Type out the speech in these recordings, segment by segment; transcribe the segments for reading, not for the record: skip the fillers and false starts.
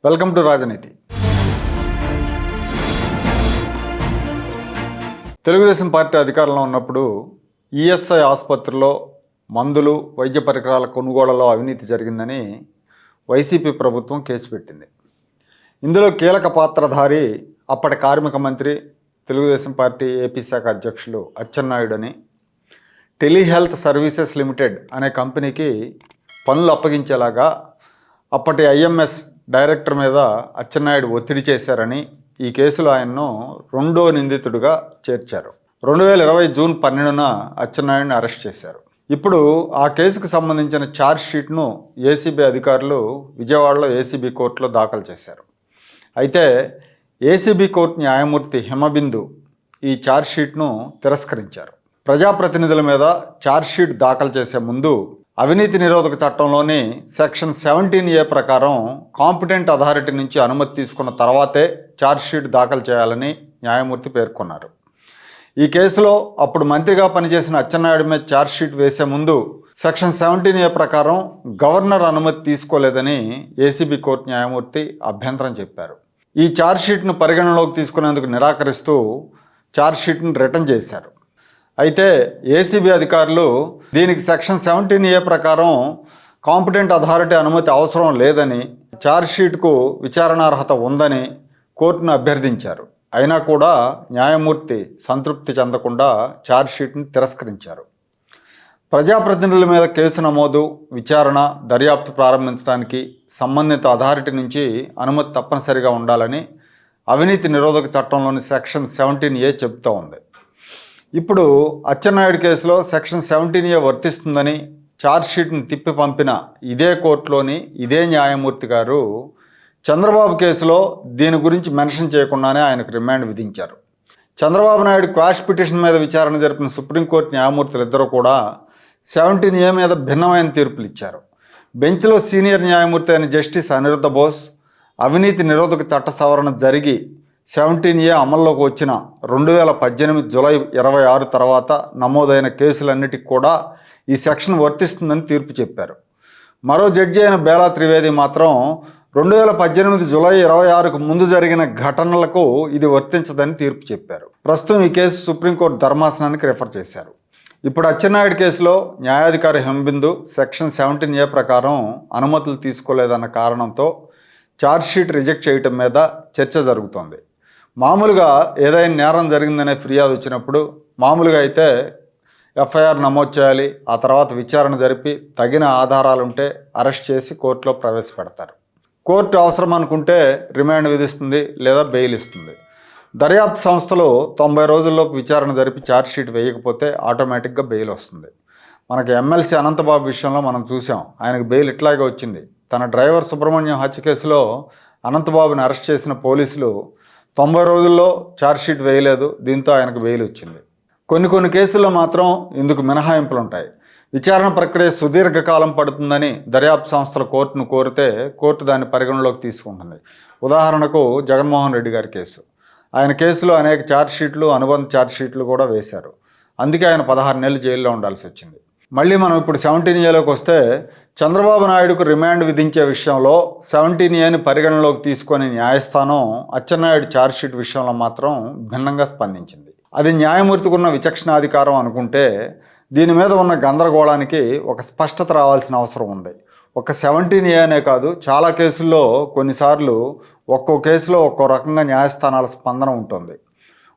Welcome to రాజనీతి. Telugu Desam party అధికారంలో ఉన్నప్పుడు ఈఎస్ఐ ఆసుపత్రిలో మందులు, వైద్య పరికరాల కొనుగోళ్లలో అవినీతి జరిగిందని వైసీపీ ప్రభుత్వం కేసు పెట్టింది. ఇందులో కీలక పాత్రధారి అప్పటి కార్మిక మంత్రి, తెలుగుదేశం పార్టీ ఏపీ శాఖ అధ్యక్షులు అచ్చెన్నాయుడు అని టెలిహెల్త్ సర్వీసెస్ లిమిటెడ్ అనే కంపెనీకి పనులు అప్పగించేలాగా అప్పటి ఐఎంఎస్ డైరెక్టర్ మీద అచ్చెన్నాయుడు ఒత్తిడి చేశారని ఈ కేసులో ఆయన్ను రెండో నిందితుడిగా చేర్చారు. 2020 జూన్ 12న అచ్చెన్నాయుడిని అరెస్ట్ చేశారు. ఇప్పుడు ఆ కేసుకు సంబంధించిన ఛార్జ్ షీట్ను ఏసీబీ అధికారులు విజయవాడలో ఏసీబీ కోర్టులో దాఖలు చేశారు. అయితే ఏసీబీ కోర్టు న్యాయమూర్తి హిమబిందు ఈ ఛార్జ్ షీట్ను తిరస్కరించారు. ప్రజాప్రతినిధుల మీద ఛార్జ్ షీట్ దాఖలు చేసే ముందు అవినీతి నిరోధక చట్టంలోని సెక్షన్ 17A ప్రకారం కాంపిటెంట్ అథారిటీ నుంచి అనుమతి తీసుకున్న తర్వాతే ఛార్జ్ షీట్ దాఖలు చేయాలని న్యాయమూర్తి పేర్కొన్నారు. ఈ కేసులో అప్పుడు మంత్రిగా పనిచేసిన అచ్చెన్నాయుడు మీద ఛార్జ్ షీట్ వేసే ముందు సెక్షన్ 17A ప్రకారం గవర్నర్ అనుమతి తీసుకోలేదని ఏసీబీ కోర్టు న్యాయమూర్తి అభ్యంతరం చెప్పారు. ఈ ఛార్జ్ షీట్ను పరిగణనలోకి తీసుకునేందుకు నిరాకరిస్తూ ఛార్జ్ షీట్ను రిటర్న్ చేశారు. అయితే ఏసీబీ అధికారులు దీనికి సెక్షన్ 17A ప్రకారం కాంపిటెంట్ అథారిటీ అనుమతి అవసరం లేదని, ఛార్జ్ షీట్కు విచారణార్హత ఉందని కోర్టును అభ్యర్థించారు. అయినా కూడా న్యాయమూర్తి సంతృప్తి చెందకుండా ఛార్జ్ షీట్ను తిరస్కరించారు. ప్రజాప్రతినిధుల మీద కేసు నమోదు, విచారణ, దర్యాప్తు ప్రారంభించడానికి సంబంధిత అథారిటీ నుంచి అనుమతి తప్పనిసరిగా ఉండాలని అవినీతి నిరోధక చట్టంలోని సెక్షన్ 17A చెబుతూ ఉంది. ఇప్పుడు అచ్చెన్నాయుడు కేసులో సెక్షన్ 17A వర్తిస్తుందని ఛార్జ్ షీట్ను తిప్పి పంపిన ఇదే కోర్టులోని ఇదే న్యాయమూర్తి గారు చంద్రబాబు కేసులో దీని గురించి మెన్షన్ చేయకుండానే ఆయనకు రిమాండ్ విధించారు. చంద్రబాబు నాయుడు క్వాష్ పిటిషన్ మీద విచారణ జరిపిన సుప్రీంకోర్టు న్యాయమూర్తులు ఇద్దరు కూడా 17A మీద భిన్నమైన తీర్పులు ఇచ్చారు. బెంచ్లో సీనియర్ న్యాయమూర్తి అయిన జస్టిస్ అనిరుద్ధ బోస్ అవినీతి నిరోధక చట్ట సవరణ జరిగి 17A అమల్లోకి వచ్చిన 2018 జూలై 26 తర్వాత నమోదైన కేసులన్నిటికీ కూడా ఈ సెక్షన్ వర్తిస్తుందని తీర్పు చెప్పారు. మరో జడ్జి అయిన బేలా త్రివేది మాత్రం 2018 జూలై 26కు ముందు జరిగిన ఘటనలకు ఇది వర్తించదని తీర్పు చెప్పారు. ప్రస్తుతం ఈ కేసు సుప్రీంకోర్టు ధర్మాసనానికి రిఫర్ చేశారు. ఇప్పుడు అచ్చెన్నాయుడు కేసులో న్యాయాధికారి హిమబిందు సెక్షన్ 17A ప్రకారం అనుమతులు తీసుకోలేదన్న కారణంతో ఛార్జ్ షీట్ రిజెక్ట్ చేయటం మీద చర్చ జరుగుతోంది. మామూలుగా ఏదైనా నేరం జరిగిందనే ఫిర్యాదు వచ్చినప్పుడు మామూలుగా అయితే ఎఫ్ఐఆర్ నమోదు చేయాలి, ఆ తర్వాత విచారణ జరిపి తగిన ఆధారాలుంటే అరెస్ట్ చేసి కోర్టులో ప్రవేశపెడతారు. కోర్టు అవసరం అనుకుంటే రిమాండ్ విధిస్తుంది లేదా బెయిల్ ఇస్తుంది. దర్యాప్తు సంస్థలు 90 రోజుల్లోపు విచారణ జరిపి ఛార్జ్ షీట్ వేయకపోతే ఆటోమేటిక్గా బెయిల్ వస్తుంది. మనకి ఎమ్మెల్సీ అనంతబాబు విషయంలో మనం చూసాం, ఆయనకు బెయిల్ ఇట్లాగే వచ్చింది. తన డ్రైవర్ సుబ్రహ్మణ్యం హత్య కేసులో అనంతబాబుని అరెస్ట్ చేసిన పోలీసులు 90 రోజుల్లో ఛార్జ్ షీట్ వేయలేదు, దీంతో ఆయనకు బెయిల్ వచ్చింది. కొన్ని కేసుల్లో మాత్రం ఇందుకు మినహాయింపులు ఉంటాయి. విచారణ ప్రక్రియ సుదీర్ఘకాలం పడుతుందని దర్యాప్తు సంస్థలు కోర్టును కోరితే కోర్టు దాన్ని పరిగణలోకి తీసుకుంటుంది. ఉదాహరణకు జగన్మోహన్ రెడ్డి గారి కేసు. ఆయన కేసులో అనేక ఛార్జ్ షీట్లు, అనుబంధ ఛార్జ్ షీట్లు కూడా వేశారు. అందుకే ఆయన 16 నెలలు జైల్లో ఉండాల్సి వచ్చింది. మళ్ళీ మనం ఇప్పుడు 17Aలోకి వస్తే చంద్రబాబు నాయుడుకు రిమాండ్ విధించే విషయంలో 17Aని పరిగణలోకి తీసుకొని న్యాయస్థానం అచ్చెన్నాయుడు ఛార్జ్ షీట్ విషయంలో మాత్రం భిన్నంగా స్పందించింది. అది న్యాయమూర్తికి ఉన్న విచక్షణాధికారం అనుకుంటే దీని మీద ఉన్న గందరగోళానికి ఒక స్పష్టత రావాల్సిన అవసరం ఉంది. ఒక 17A అనే కాదు, చాలా కేసుల్లో కొన్నిసార్లు ఒక్కో కేసులో ఒక్కో రకంగా న్యాయస్థానాల స్పందన ఉంటుంది.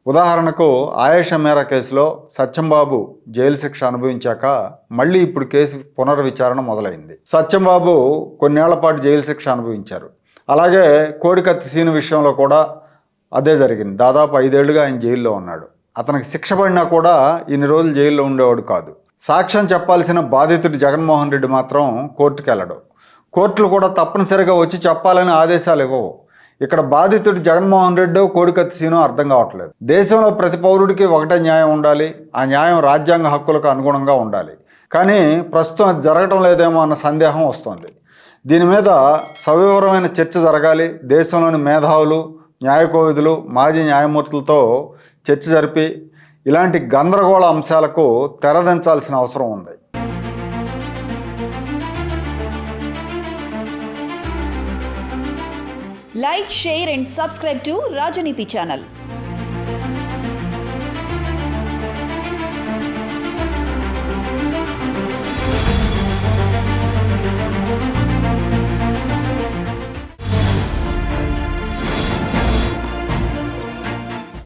ఉదాహరణకు ఆయేషా మేరా కేసులో సత్యంబాబు జైలు శిక్ష అనుభవించాక మళ్ళీ ఇప్పుడు కేసు పునర్విచారణ మొదలైంది. సత్యంబాబు కొన్నేళ్ల పాటు జైలు శిక్ష అనుభవించారు. అలాగే కోడికత్తి సీను విషయంలో కూడా అదే జరిగింది. దాదాపు 5 ఏళ్లుగా ఆయన జైల్లో ఉన్నాడు. అతనికి శిక్ష పడినా కూడా ఇన్ని రోజులు జైల్లో ఉండేవాడు కాదు. సాక్ష్యం చెప్పాల్సిన బాధితుడు జగన్మోహన్ రెడ్డి మాత్రం కోర్టుకు వెళ్ళడు. కోర్టులు కూడా తప్పనిసరిగా వచ్చి చెప్పాలని ఆదేశాలు ఇవ్వవు. ఇక్కడ బాధితుడు జగన్మోహన్ రెడ్డి, కోడికత్తి సీను అర్థం కావట్లేదు. దేశంలో ప్రతి పౌరుడికి ఒకటే న్యాయం ఉండాలి, ఆ న్యాయం రాజ్యాంగ హక్కులకు అనుగుణంగా ఉండాలి. కానీ ప్రస్తుతం అది జరగటం లేదేమో అన్న సందేహం వస్తుంది. దీని మీద సవివరమైన చర్చ జరగాలి. దేశంలోని మేధావులు, న్యాయకోవిదులు, మాజీ న్యాయమూర్తులతో చర్చ జరిపి ఇలాంటి గందరగోళ అంశాలకు తెరదించాల్సిన అవసరం ఉంది. Like, share and subscribe to Rajaniti channel.